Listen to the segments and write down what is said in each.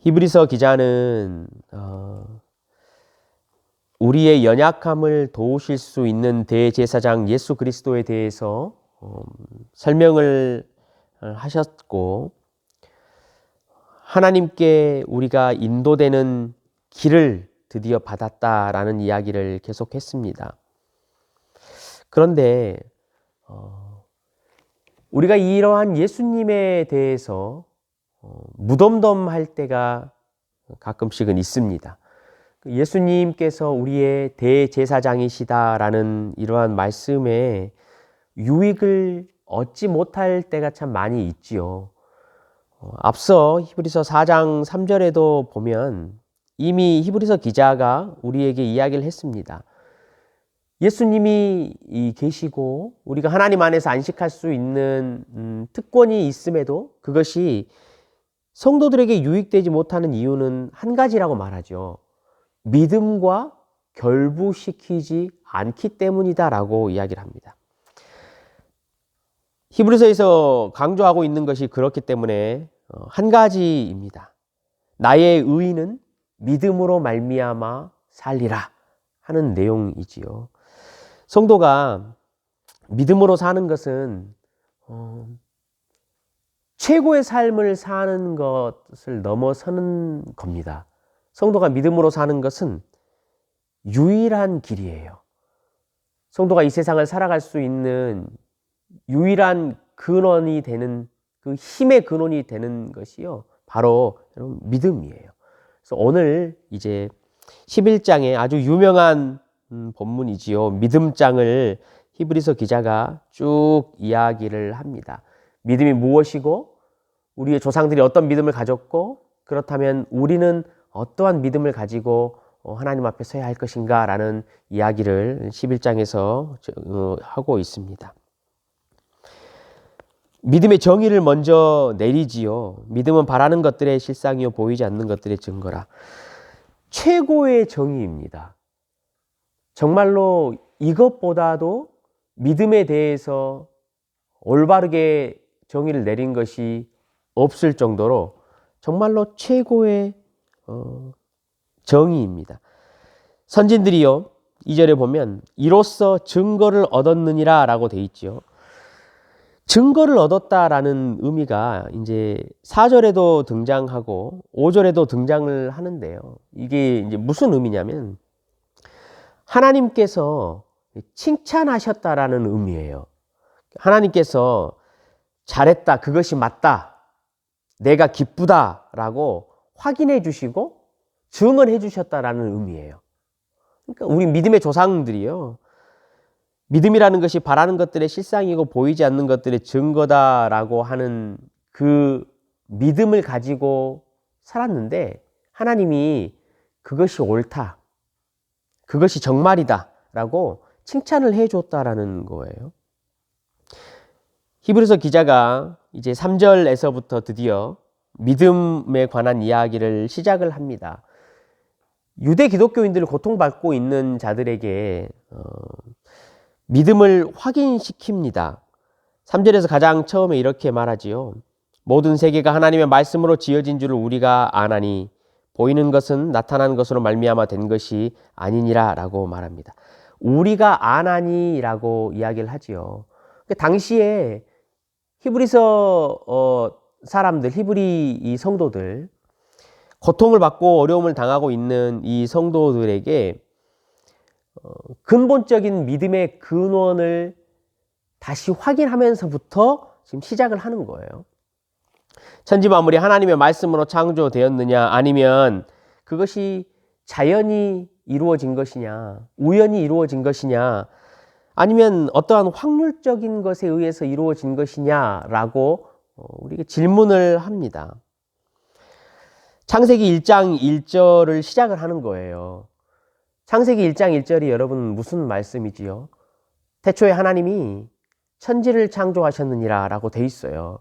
히브리서 기자는 우리의 연약함을 도우실 수 있는 대제사장 예수 그리스도에 대해서 설명을 하셨고, 하나님께 우리가 인도되는 길을 드디어 받았다라는 이야기를 계속했습니다. 그런데 우리가 이러한 예수님에 대해서 무덤덤할 때가 가끔씩은 있습니다. 예수님께서 우리의 대제사장이시다라는 이러한 말씀에 유익을 얻지 못할 때가 참 많이 있지요. 앞서 히브리서 4장 3절에도 보면 이미 히브리서 기자가 우리에게 이야기를 했습니다. 예수님이 계시고 우리가 하나님 안에서 안식할 수 있는 특권이 있음에도 그것이 성도들에게 유익되지 못하는 이유는 한 가지라고 말하죠. 믿음과 결부시키지 않기 때문이다라고 이야기를 합니다. 히브리서에서 강조하고 있는 것이 그렇기 때문에 한 가지입니다. 나의 의인은 믿음으로 말미암아 살리라 하는 내용이지요. 성도가 믿음으로 사는 것은 최고의 삶을 사는 것을 넘어서는 겁니다. 성도가 믿음으로 사는 것은 유일한 길이에요. 성도가 이 세상을 살아갈 수 있는 유일한 근원이 되는, 그 힘의 근원이 되는 것이요, 바로 여러분 믿음이에요. 그래서 오늘 이제 11장에 아주 유명한 본문이지요. 믿음장을 히브리서 기자가 쭉 이야기를 합니다. 믿음이 무엇이고 우리의 조상들이 어떤 믿음을 가졌고, 그렇다면 우리는 어떠한 믿음을 가지고 하나님 앞에 서야 할 것인가 라는 이야기를 11장에서 하고 있습니다. 믿음의 정의를 먼저 내리지요. 믿음은 바라는 것들의 실상이요 보이지 않는 것들의 증거라. 최고의 정의입니다. 정말로 이것보다도 믿음에 대해서 올바르게 정의를 내린 것이 없을 정도로 정말로 최고의 정의입니다. 선진들이요, 2절에 보면 이로써 증거를 얻었느니라 라고 돼 있죠. 증거를 얻었다라는 의미가 이제 4절에도 등장하고 5절에도 등장을 하는데요. 이게 이제 무슨 의미냐면 하나님께서 칭찬하셨다라는 의미예요. 하나님께서 잘했다, 그것이 맞다, 내가 기쁘다라고 확인해 주시고 증언해 주셨다라는 의미예요. 그러니까 우리 믿음의 조상들이요, 믿음이라는 것이 바라는 것들의 실상이고 보이지 않는 것들의 증거다라고 하는 그 믿음을 가지고 살았는데, 하나님이 그것이 옳다, 그것이 정말이다 라고 칭찬을 해줬다라는 거예요. 히브리서 기자가 이제 3절에서부터 드디어 믿음에 관한 이야기를 시작을 합니다. 유대 기독교인들을 고통받고 있는 자들에게 믿음을 확인시킵니다. 3절에서 가장 처음에 이렇게 말하지요. 모든 세계가 하나님의 말씀으로 지어진 줄을 우리가 아나니 보이는 것은 나타난 것으로 말미암아 된 것이 아니니라 라고 말합니다. 우리가 아나니 라고 이야기를 하지요. 당시에 히브리서 사람들, 히브리 이 성도들, 고통을 받고 어려움을 당하고 있는 이 성도들에게 근본적인 믿음의 근원을 다시 확인하면서부터 지금 시작을 하는 거예요. 천지 만물이 하나님의 말씀으로 창조되었느냐, 아니면 그것이 자연이 이루어진 것이냐, 우연히 이루어진 것이냐, 아니면 어떠한 확률적인 것에 의해서 이루어진 것이냐라고 우리에게 질문을 합니다. 창세기 1장 1절을 시작을 하는 거예요. 창세기 1장 1절이 여러분 무슨 말씀이지요? 태초에 하나님이 천지를 창조하셨느니라 라고 돼 있어요.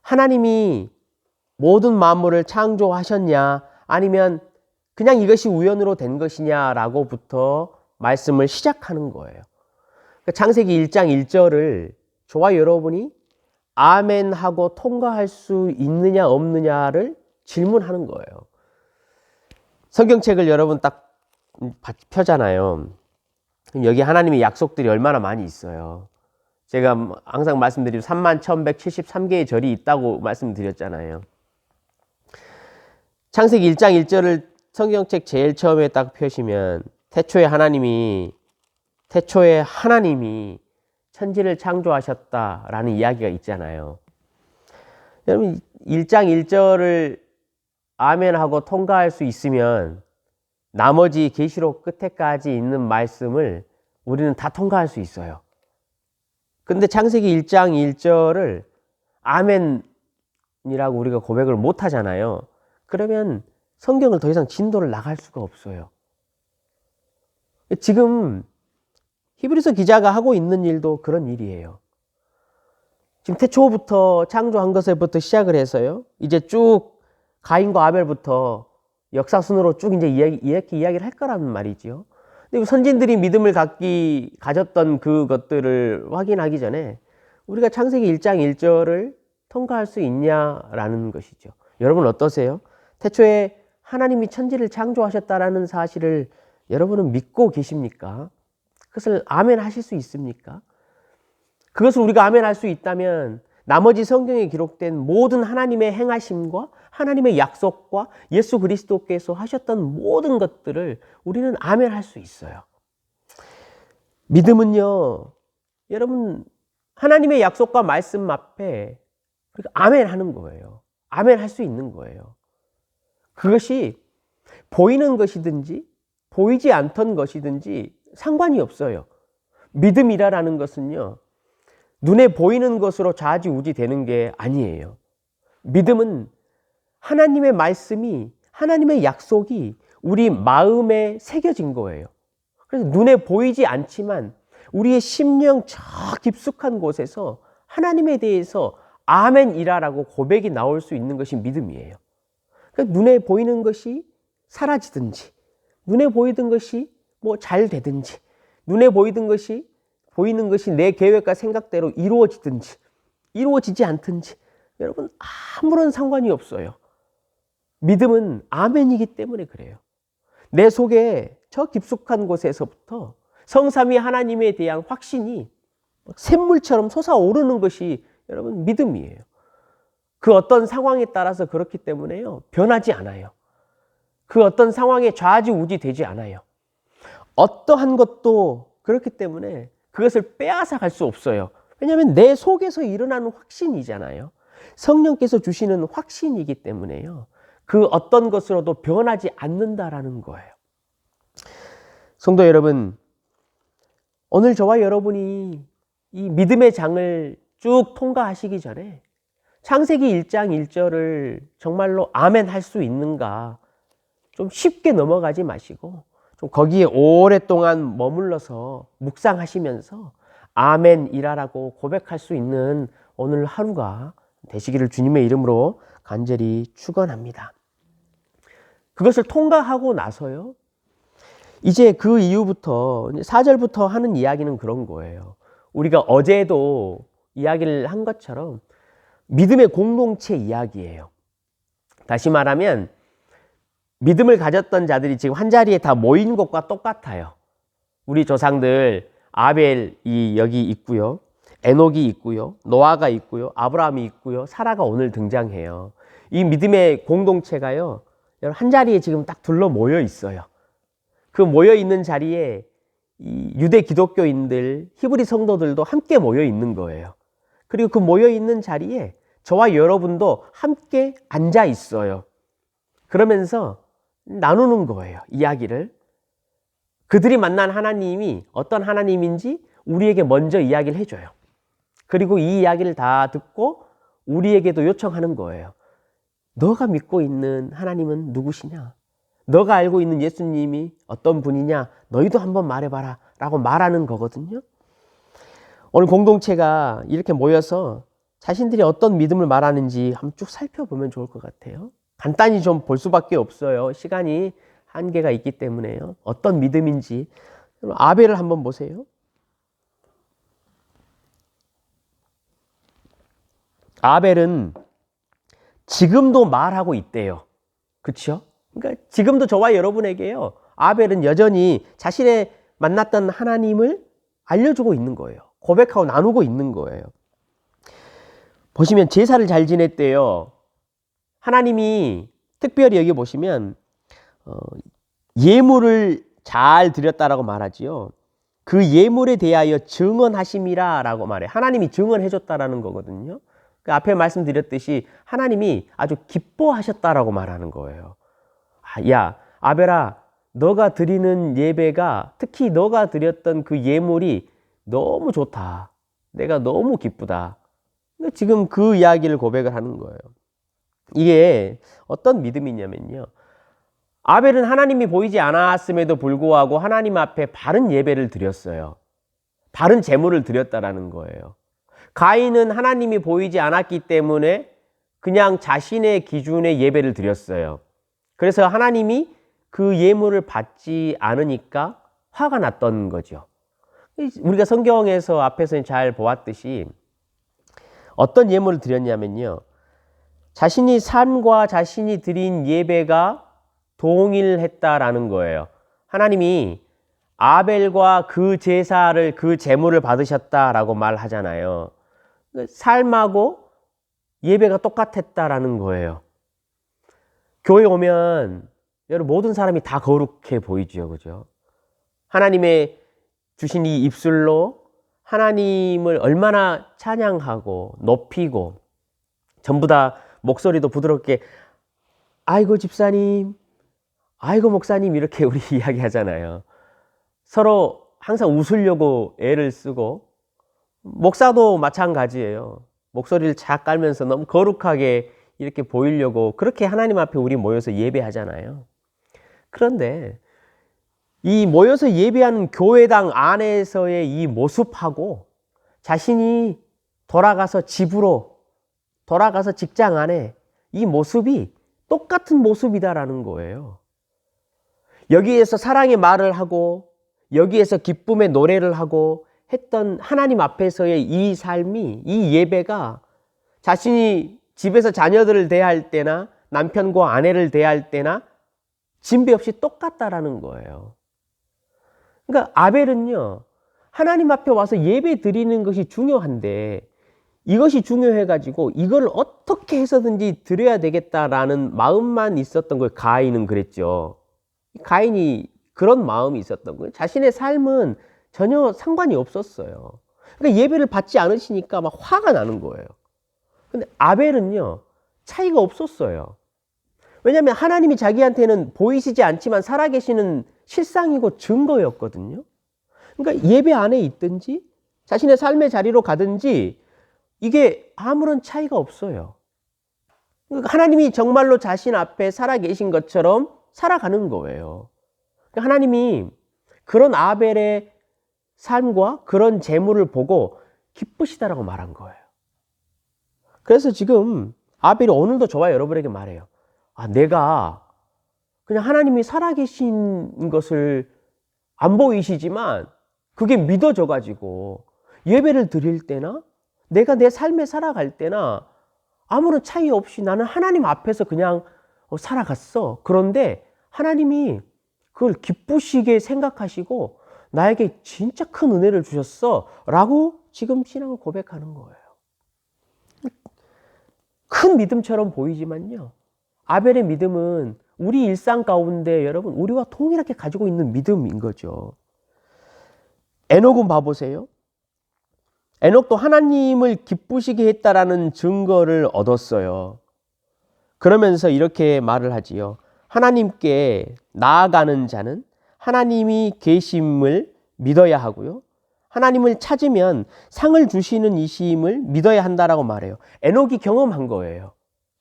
하나님이 모든 만물을 창조하셨냐, 아니면 그냥 이것이 우연으로 된 것이냐라고부터 말씀을 시작하는 거예요. 창세기 1장 1절을 저와 여러분이 아멘 하고 통과할 수 있느냐 없느냐를 질문하는 거예요. 성경책을 여러분 딱 펴잖아요. 그럼 여기 하나님의 약속들이 얼마나 많이 있어요. 제가 항상 말씀드리고 31,173개의 절이 있다고 말씀드렸잖아요. 창세기 1장 1절을 성경책 제일 처음에 딱 펴시면 태초에 하나님이 천지를 창조하셨다라는 이야기가 있잖아요. 여러분 1장 1절을 아멘하고 통과할 수 있으면 나머지 계시록 끝에까지 있는 말씀을 우리는 다 통과할 수 있어요. 근데 창세기 1장 1절을 아멘이라고 우리가 고백을 못 하잖아요. 그러면 성경을 더 이상 진도를 나갈 수가 없어요. 지금 히브리서 기자가 하고 있는 일도 그런 일이에요. 지금 태초부터 창조한 것에부터 시작을 해서요. 이제 쭉 가인과 아벨부터 역사순으로 쭉 이제 이렇게 이야기를 할 거라는 말이죠. 근데 선진들이 믿음을 가졌던 그것들을 확인하기 전에 우리가 창세기 1장 1절을 통과할 수 있냐라는 것이죠. 여러분 어떠세요? 태초에 하나님이 천지를 창조하셨다라는 사실을 여러분은 믿고 계십니까? 그것을 아멘 하실 수 있습니까? 그것을 우리가 아멘 할 수 있다면 나머지 성경에 기록된 모든 하나님의 행하심과 하나님의 약속과 예수 그리스도께서 하셨던 모든 것들을 우리는 아멘 할 수 있어요. 믿음은요, 여러분, 하나님의 약속과 말씀 앞에 아멘 하는 거예요. 아멘 할 수 있는 거예요. 그것이 보이는 것이든지 보이지 않던 것이든지 상관이 없어요. 믿음이라는 것은요, 눈에 보이는 것으로 좌지우지 되는 게 아니에요. 믿음은 하나님의 말씀이, 하나님의 약속이 우리 마음에 새겨진 거예요. 그래서 눈에 보이지 않지만 우리의 심령 저 깊숙한 곳에서 하나님에 대해서 아멘이라고 고백이 나올 수 있는 것이 믿음이에요. 그러니까 눈에 보이는 것이 사라지든지, 눈에 보이던 것이 뭐 잘 되든지, 눈에 보이는 것이 내 계획과 생각대로 이루어지든지 이루어지지 않든지 여러분 아무런 상관이 없어요. 믿음은 아멘이기 때문에 그래요. 내 속에 저 깊숙한 곳에서부터 성삼위 하나님에 대한 확신이 샘물처럼 솟아오르는 것이 여러분 믿음이에요. 그 어떤 상황에 따라서 그렇기 때문에요. 변하지 않아요. 그 어떤 상황에 좌지우지 되지 않아요. 어떠한 것도 그렇기 때문에 그것을 빼앗아 갈 수 없어요. 왜냐하면 내 속에서 일어나는 확신이잖아요. 성령께서 주시는 확신이기 때문에요. 그 어떤 것으로도 변하지 않는다라는 거예요. 성도 여러분, 오늘 저와 여러분이 이 믿음의 장을 쭉 통과하시기 전에 창세기 1장 1절을 정말로 아멘 할 수 있는가 좀 쉽게 넘어가지 마시고 좀 거기에 오랫동안 머물러서 묵상하시면서 아멘이라고 고백할 수 있는 오늘 하루가 되시기를 주님의 이름으로 간절히 축원합니다. 그것을 통과하고 나서요. 이제 그 이후부터 4절부터 하는 이야기는 그런 거예요. 우리가 어제도 이야기를 한 것처럼 믿음의 공동체 이야기예요. 다시 말하면 믿음을 가졌던 자들이 지금 한 자리에 다 모인 것과 똑같아요. 우리 조상들 아벨이 여기 있고요. 에녹이 있고요. 노아가 있고요. 아브라함이 있고요. 사라가 오늘 등장해요. 이 믿음의 공동체가요. 한 자리에 지금 딱 둘러 모여 있어요. 그 모여 있는 자리에 이 유대 기독교인들, 히브리 성도들도 함께 모여 있는 거예요. 그리고 그 모여 있는 자리에 저와 여러분도 함께 앉아 있어요. 그러면서 나누는 거예요. 이야기를. 그들이 만난 하나님이 어떤 하나님인지 우리에게 먼저 이야기를 해줘요. 그리고 이 이야기를 다 듣고 우리에게도 요청하는 거예요. 너가 믿고 있는 하나님은 누구시냐? 너가 알고 있는 예수님이 어떤 분이냐? 너희도 한번 말해봐라 라고 말하는 거거든요. 오늘 공동체가 이렇게 모여서 자신들이 어떤 믿음을 말하는지 한번 쭉 살펴보면 좋을 것 같아요. 간단히 좀 볼 수밖에 없어요. 시간이 한계가 있기 때문에요. 어떤 믿음인지. 아벨을 한번 보세요. 아벨은 지금도 말하고 있대요. 그렇죠? 그러니까 지금도 저와 여러분에게요, 아벨은 여전히 자신의 만났던 하나님을 알려주고 있는 거예요. 고백하고 나누고 있는 거예요. 보시면 제사를 잘 지냈대요. 하나님이 특별히 여기 보시면 예물을 잘 드렸다라고 말하지요. 그 예물에 대하여 증언하심이라 라고 말해요. 하나님이 증언해 줬다라는 거거든요. 그 앞에 말씀드렸듯이 하나님이 아주 기뻐하셨다라고 말하는 거예요. 야, 아벨아, 너가 드리는 예배가, 특히 너가 드렸던 그 예물이 너무 좋다. 내가 너무 기쁘다. 지금 그 이야기를 고백을 하는 거예요. 이게 어떤 믿음이냐면요, 아벨은 하나님이 보이지 않았음에도 불구하고 하나님 앞에 바른 예배를 드렸어요. 바른 제물을 드렸다라는 거예요. 가인은 하나님이 보이지 않았기 때문에 그냥 자신의 기준의 예배를 드렸어요. 그래서 하나님이 그 예물을 받지 않으니까 화가 났던 거죠. 우리가 성경에서 앞에서 잘 보았듯이 어떤 예물을 드렸냐면요, 자신이 삶과 자신이 드린 예배가 동일했다라는 거예요. 하나님이 아벨과 그 제사를, 그 제물을 받으셨다라고 말하잖아요. 삶하고 예배가 똑같았다라는 거예요. 교회 오면 여러분 모든 사람이 다 거룩해 보이죠, 그죠? 하나님의 주신 이 입술로 하나님을 얼마나 찬양하고 높이고, 전부 다 목소리도 부드럽게 아이고 집사님, 아이고 목사님 이렇게 우리 이야기하잖아요. 서로 항상 웃으려고 애를 쓰고, 목사도 마찬가지예요. 목소리를 착 깔면서 너무 거룩하게 이렇게 보이려고 그렇게 하나님 앞에 우리 모여서 예배하잖아요. 그런데 이 모여서 예배하는 교회당 안에서의 이 모습하고 자신이 돌아가서 집으로, 돌아가서 직장 안에 이 모습이 똑같은 모습이다라는 거예요. 여기에서 사랑의 말을 하고 여기에서 기쁨의 노래를 하고 했던 하나님 앞에서의 이 삶이, 이 예배가 자신이 집에서 자녀들을 대할 때나 남편과 아내를 대할 때나 진배 없이 똑같다라는 거예요. 그러니까 아벨은요, 하나님 앞에 와서 예배 드리는 것이 중요한데 이것이 중요해가지고 이걸 어떻게 해서든지 드려야 되겠다라는 마음만 있었던 거예요. 가인은 그랬죠. 가인이 그런 마음이 있었던 거예요. 자신의 삶은 전혀 상관이 없었어요. 그러니까 예배를 받지 않으시니까 막 화가 나는 거예요. 근데 아벨은요, 차이가 없었어요. 왜냐하면 하나님이 자기한테는 보이시지 않지만 살아계시는 실상이고 증거였거든요. 그러니까 예배 안에 있든지 자신의 삶의 자리로 가든지 이게 아무런 차이가 없어요. 그러니까 하나님이 정말로 자신 앞에 살아계신 것처럼 살아가는 거예요. 그러니까 하나님이 그런 아벨의 삶과 그런 재물을 보고 기쁘시다라고 말한 거예요. 그래서 지금 아벨이 오늘도 저와 여러분에게 말해요. 내가 그냥 하나님이 살아계신 것을 안 보이시지만 그게 믿어져 가지고 예배를 드릴 때나 내가 내 삶에 살아갈 때나 아무런 차이 없이 나는 하나님 앞에서 그냥 살아갔어. 그런데 하나님이 그걸 기쁘시게 생각하시고 나에게 진짜 큰 은혜를 주셨어 라고 지금 신앙을 고백하는 거예요. 큰 믿음처럼 보이지만요, 아벨의 믿음은 우리 일상 가운데 여러분 우리와 동일하게 가지고 있는 믿음인 거죠. 에녹은 봐보세요. 에녹도 하나님을 기쁘시게 했다라는 증거를 얻었어요. 그러면서 이렇게 말을 하지요. 하나님께 나아가는 자는 하나님이 계심을 믿어야 하고요, 하나님을 찾으면 상을 주시는 이심을 믿어야 한다라고 말해요. 에녹이 경험한 거예요.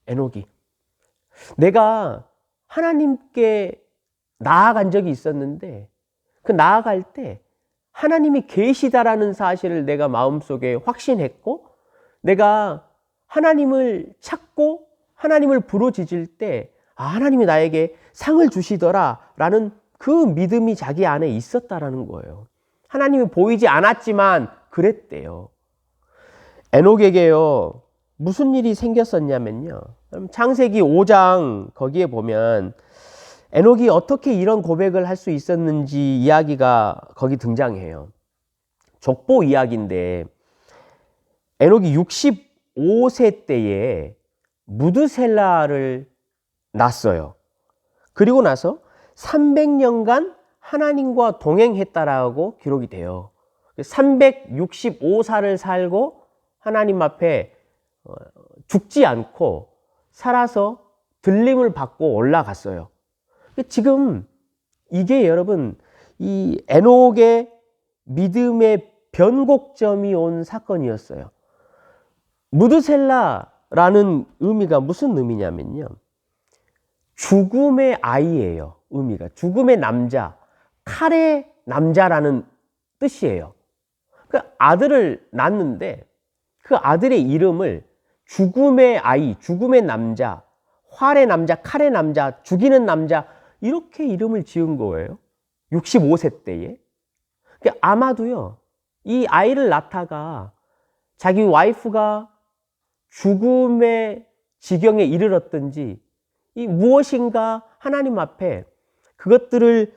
에녹이 내가 하나님께 나아간 적이 있었는데 그 나아갈 때 하나님이 계시다라는 사실을 내가 마음속에 확신했고, 내가 하나님을 찾고 하나님을 부르짖을 때 하나님이 나에게 상을 주시더라라는 그 믿음이 자기 안에 있었다라는 거예요. 하나님이 보이지 않았지만 그랬대요. 에녹에게요, 무슨 일이 생겼었냐면요, 창세기 5장 거기에 보면 에녹이 어떻게 이런 고백을 할 수 있었는지 이야기가 거기 등장해요. 족보 이야기인데 에녹이 65세 때에 무드셀라를 낳았어요. 그리고 나서 300년간 하나님과 동행했다라고 기록이 돼요. 365살을 살고 하나님 앞에 죽지 않고 살아서 들림을 받고 올라갔어요. 지금 이게 여러분 이 에녹의 믿음의 변곡점이 온 사건이었어요. 무드셀라라는 의미가 무슨 의미냐면요. 죽음의 아이예요. 의미가 죽음의 남자, 칼의 남자라는 뜻이에요. 그 아들을 낳는데 그 아들의 이름을 죽음의 아이, 죽음의 남자, 활의 남자, 칼의 남자, 죽이는 남자 이렇게 이름을 지은 거예요. 65세 때에. 아마도요. 이 아이를 낳다가 자기 와이프가 죽음의 지경에 이르렀든지 이 무엇인가 하나님 앞에 그것들을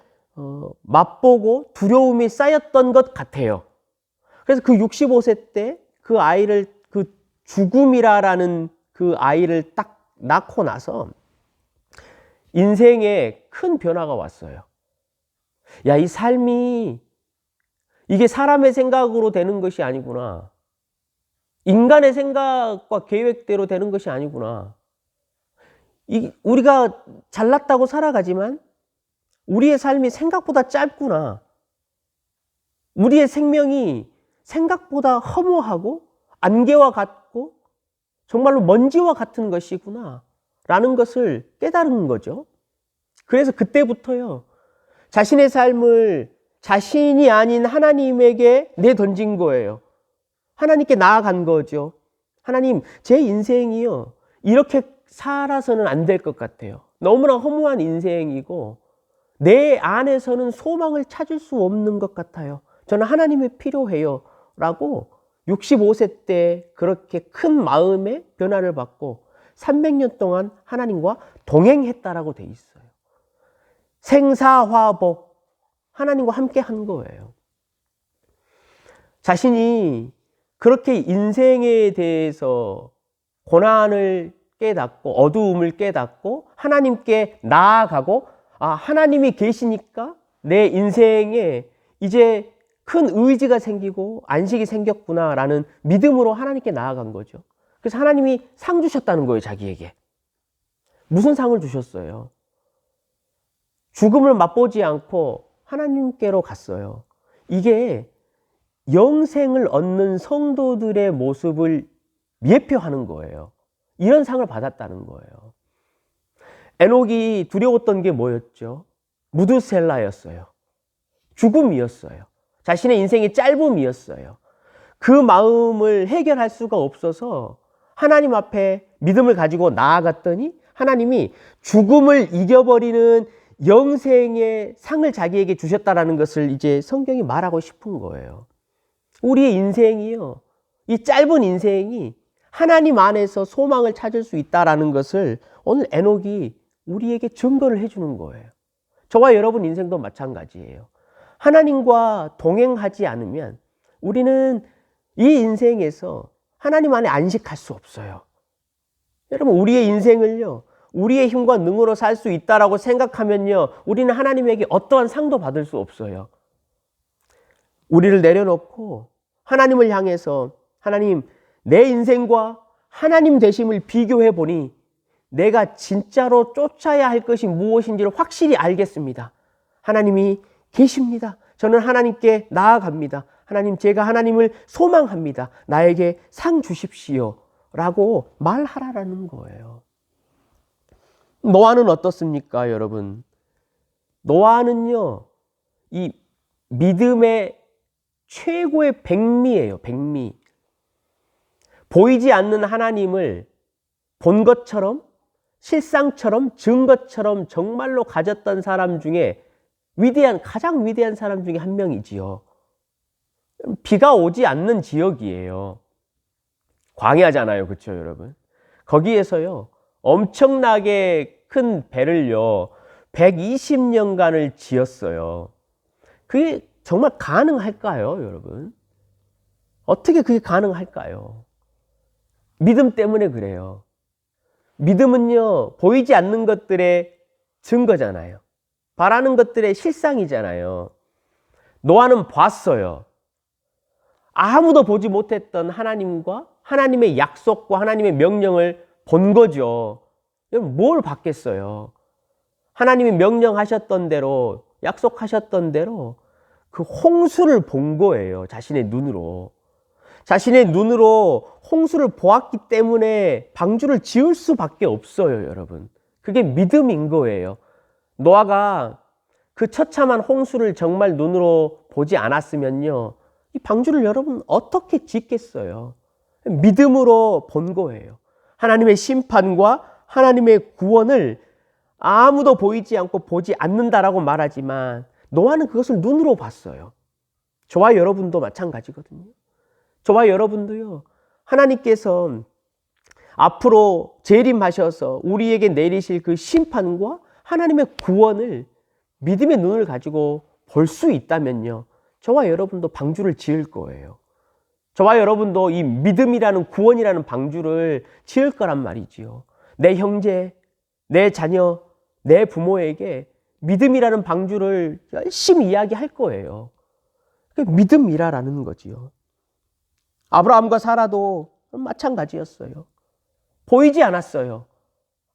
맛보고 두려움이 쌓였던 것 같아요. 그래서 그 65세 때 그 아이를 그 죽음이라는 그 아이를 딱 낳고 나서 인생에 큰 변화가 왔어요. 야, 이 삶이 이게 사람의 생각으로 되는 것이 아니구나. 인간의 생각과 계획대로 되는 것이 아니구나. 우리가 잘났다고 살아가지만 우리의 삶이 생각보다 짧구나. 우리의 생명이 생각보다 허무하고 안개와 같고 정말로 먼지와 같은 것이구나 라는 것을 깨달은 거죠. 그래서 그때부터요. 자신의 삶을 자신이 아닌 하나님에게 내던진 거예요. 하나님께 나아간 거죠. 하나님, 제 인생이요. 이렇게 살아서는 안 될 것 같아요. 너무나 허무한 인생이고 내 안에서는 소망을 찾을 수 없는 것 같아요. 저는 하나님이 필요해요. 라고 65세 때 그렇게 큰 마음의 변화를 받고 300년 동안 하나님과 동행했다라고 돼 있어요. 생사화복 하나님과 함께 한 거예요. 자신이 그렇게 인생에 대해서 고난을 깨닫고 어두움을 깨닫고 하나님께 나아가고 하나님이 계시니까 내 인생에 이제 큰 의지가 생기고 안식이 생겼구나라는 믿음으로 하나님께 나아간 거죠. 그래서 하나님이 상 주셨다는 거예요, 자기에게. 무슨 상을 주셨어요? 죽음을 맛보지 않고 하나님께로 갔어요. 이게 영생을 얻는 성도들의 모습을 예표하는 거예요. 이런 상을 받았다는 거예요. 에녹이 두려웠던 게 뭐였죠? 무드셀라였어요. 죽음이었어요. 자신의 인생의 짧음이었어요. 그 마음을 해결할 수가 없어서 하나님 앞에 믿음을 가지고 나아갔더니 하나님이 죽음을 이겨버리는 영생의 상을 자기에게 주셨다라는 것을 이제 성경이 말하고 싶은 거예요. 우리의 인생이요. 이 짧은 인생이 하나님 안에서 소망을 찾을 수 있다라는 것을 오늘 에녹이 우리에게 증거를 해주는 거예요. 저와 여러분 인생도 마찬가지예요. 하나님과 동행하지 않으면 우리는 이 인생에서 하나님 안에 안식할 수 없어요. 여러분, 우리의 인생을요, 우리의 힘과 능으로 살 수 있다라고 생각하면요, 우리는 하나님에게 어떠한 상도 받을 수 없어요. 우리를 내려놓고 하나님을 향해서 하나님, 내 인생과 하나님 되심을 비교해 보니 내가 진짜로 쫓아야 할 것이 무엇인지를 확실히 알겠습니다. 하나님이 계십니다. 저는 하나님께 나아갑니다. 하나님, 제가 하나님을 소망합니다. 나에게 상 주십시오. 라고 말하라는 거예요. 노아는 어떻습니까, 여러분? 노아는요, 이 믿음의 최고의 백미예요, 백미. 보이지 않는 하나님을 본 것처럼, 실상처럼, 증거처럼 정말로 가졌던 사람 중에 가장 위대한 사람 중에 한 명이지요. 비가 오지 않는 지역이에요. 광야잖아요. 그렇죠, 여러분? 거기에서요, 엄청나게 큰 배를요, 120년간을 지었어요. 그게 정말 가능할까요, 여러분? 어떻게 그게 가능할까요? 믿음 때문에 그래요. 믿음은요, 보이지 않는 것들의 증거잖아요. 바라는 것들의 실상이잖아요. 노아는 봤어요. 아무도 보지 못했던 하나님과 하나님의 약속과 하나님의 명령을 본 거죠. 여러분, 뭘 봤겠어요? 하나님이 명령하셨던 대로, 약속하셨던 대로 그 홍수를 본 거예요. 자신의 눈으로. 자신의 눈으로 홍수를 보았기 때문에 방주를 지을 수밖에 없어요, 여러분. 그게 믿음인 거예요. 노아가 그 처참한 홍수를 정말 눈으로 보지 않았으면요, 이 방주를 여러분 어떻게 짓겠어요? 믿음으로 본 거예요. 하나님의 심판과 하나님의 구원을 아무도 보이지 않고 보지 않는다라고 말하지만 노아는 그것을 눈으로 봤어요. 저와 여러분도 마찬가지거든요. 저와 여러분도요, 하나님께서 앞으로 재림하셔서 우리에게 내리실 그 심판과 하나님의 구원을 믿음의 눈을 가지고 볼 수 있다면요, 저와 여러분도 방주를 지을 거예요. 저와 여러분도 이 믿음이라는 구원이라는 방주를 지을 거란 말이지요. 내 형제, 내 자녀, 내 부모에게 믿음이라는 방주를 열심히 이야기할 거예요. 그게 믿음이라는 거지요. 아브라함과 사라도 마찬가지였어요. 보이지 않았어요.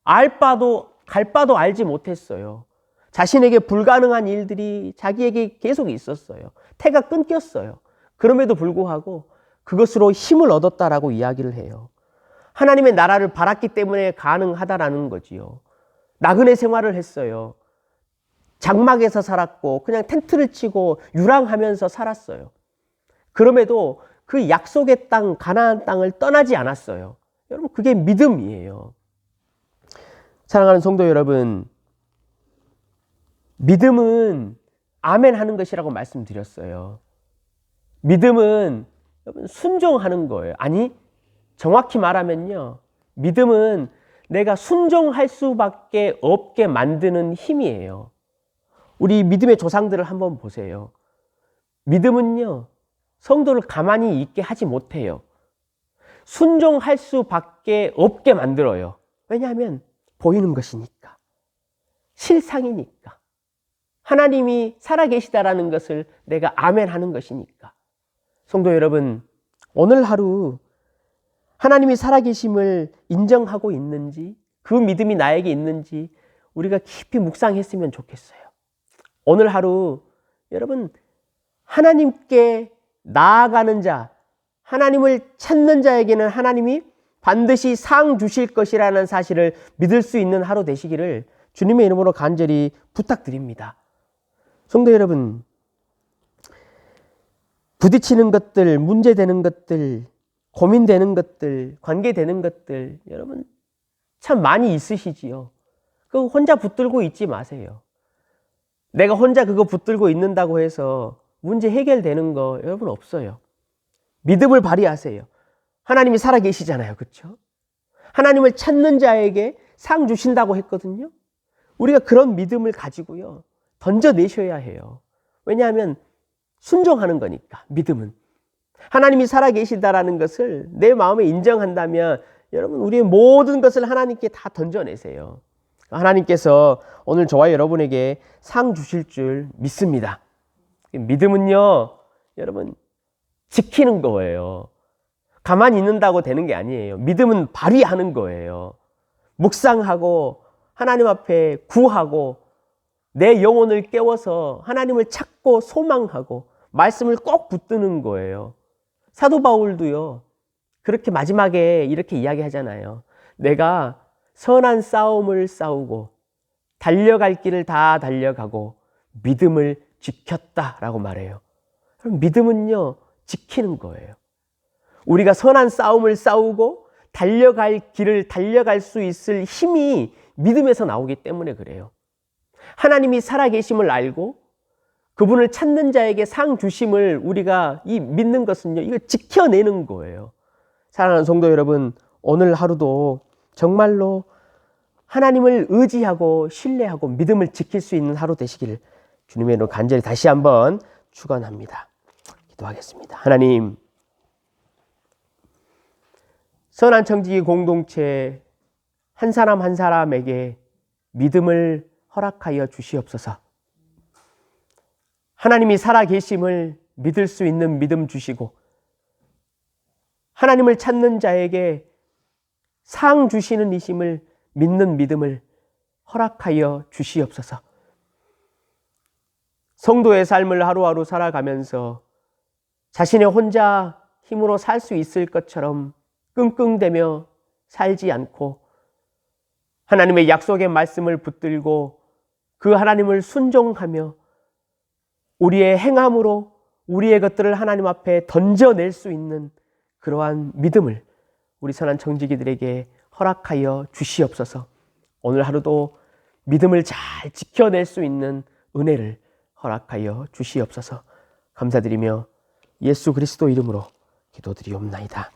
갈 바도 알지 못했어요. 자신에게 불가능한 일들이 자기에게 계속 있었어요. 태가 끊겼어요. 그럼에도 불구하고 그것으로 힘을 얻었다라고 이야기를 해요. 하나님의 나라를 바랐기 때문에 가능하다라는 거지요. 나그네 생활을 했어요. 장막에서 살았고 그냥 텐트를 치고 유랑하면서 살았어요. 그럼에도 그 약속의 땅, 가나안 땅을 떠나지 않았어요. 여러분, 그게 믿음이에요. 사랑하는 성도 여러분, 믿음은 아멘 하는 것이라고 말씀드렸어요. 믿음은 여러분 순종하는 거예요. 아니, 정확히 말하면요, 믿음은 내가 순종할 수밖에 없게 만드는 힘이에요. 우리 믿음의 조상들을 한번 보세요. 믿음은요, 성도를 가만히 있게 하지 못해요. 순종할 수밖에 없게 만들어요. 왜냐하면 보이는 것이니까, 실상이니까, 하나님이 살아계시다라는 것을 내가 아멘 하는 것이니까. 성도 여러분, 오늘 하루 하나님이 살아계심을 인정하고 있는지, 그 믿음이 나에게 있는지 우리가 깊이 묵상했으면 좋겠어요. 오늘 하루 여러분, 하나님께 나아가는 자, 하나님을 찾는 자에게는 하나님이 반드시 상 주실 것이라는 사실을 믿을 수 있는 하루 되시기를 주님의 이름으로 간절히 부탁드립니다. 성도 여러분, 부딪히는 것들, 문제되는 것들, 고민되는 것들, 관계되는 것들, 여러분 참 많이 있으시지요. 그거 혼자 붙들고 있지 마세요. 내가 혼자 그거 붙들고 있는다고 해서 문제 해결되는 거 여러분 없어요. 믿음을 발휘하세요. 하나님이 살아계시잖아요. 그렇죠? 하나님을 찾는 자에게 상 주신다고 했거든요. 우리가 그런 믿음을 가지고요, 던져내셔야 해요. 왜냐하면 순종하는 거니까. 믿음은 하나님이 살아계시다라는 것을 내 마음에 인정한다면 여러분, 우리의 모든 것을 하나님께 다 던져내세요. 하나님께서 오늘 저와 여러분에게 상 주실 줄 믿습니다. 믿음은요, 여러분 지키는 거예요. 가만히 있는다고 되는 게 아니에요. 믿음은 발휘하는 거예요. 묵상하고 하나님 앞에 구하고 내 영혼을 깨워서 하나님을 찾고 소망하고 말씀을 꼭 붙드는 거예요. 사도 바울도요, 그렇게 마지막에 이렇게 이야기하잖아요. 내가 선한 싸움을 싸우고 달려갈 길을 다 달려가고 믿음을 지켰다라고 말해요. 그럼 믿음은요, 지키는 거예요. 우리가 선한 싸움을 싸우고 달려갈 길을 달려갈 수 있을 힘이 믿음에서 나오기 때문에 그래요. 하나님이 살아계심을 알고 그분을 찾는 자에게 상 주심을 우리가 이 믿는 것은요, 이걸 지켜내는 거예요. 사랑하는 성도 여러분, 오늘 하루도 정말로 하나님을 의지하고 신뢰하고 믿음을 지킬 수 있는 하루 되시기를 주님의 이름으로 간절히 다시 한번 축원합니다. 기도하겠습니다. 하나님, 선한 청지기 공동체 한 사람 한 사람에게 믿음을 허락하여 주시옵소서. 하나님이 살아계심을 믿을 수 있는 믿음 주시고 하나님을 찾는 자에게 상 주시는 이심을 믿는 믿음을 허락하여 주시옵소서. 성도의 삶을 하루하루 살아가면서 자신의 혼자 힘으로 살 수 있을 것처럼 끙끙대며 살지 않고 하나님의 약속의 말씀을 붙들고 그 하나님을 순종하며 우리의 행함으로 우리의 것들을 하나님 앞에 던져낼 수 있는 그러한 믿음을 우리 선한 청지기들에게 허락하여 주시옵소서. 오늘 하루도 믿음을 잘 지켜낼 수 있는 은혜를 허락하여 주시옵소서. 감사드리며 예수 그리스도 이름으로 기도드리옵나이다.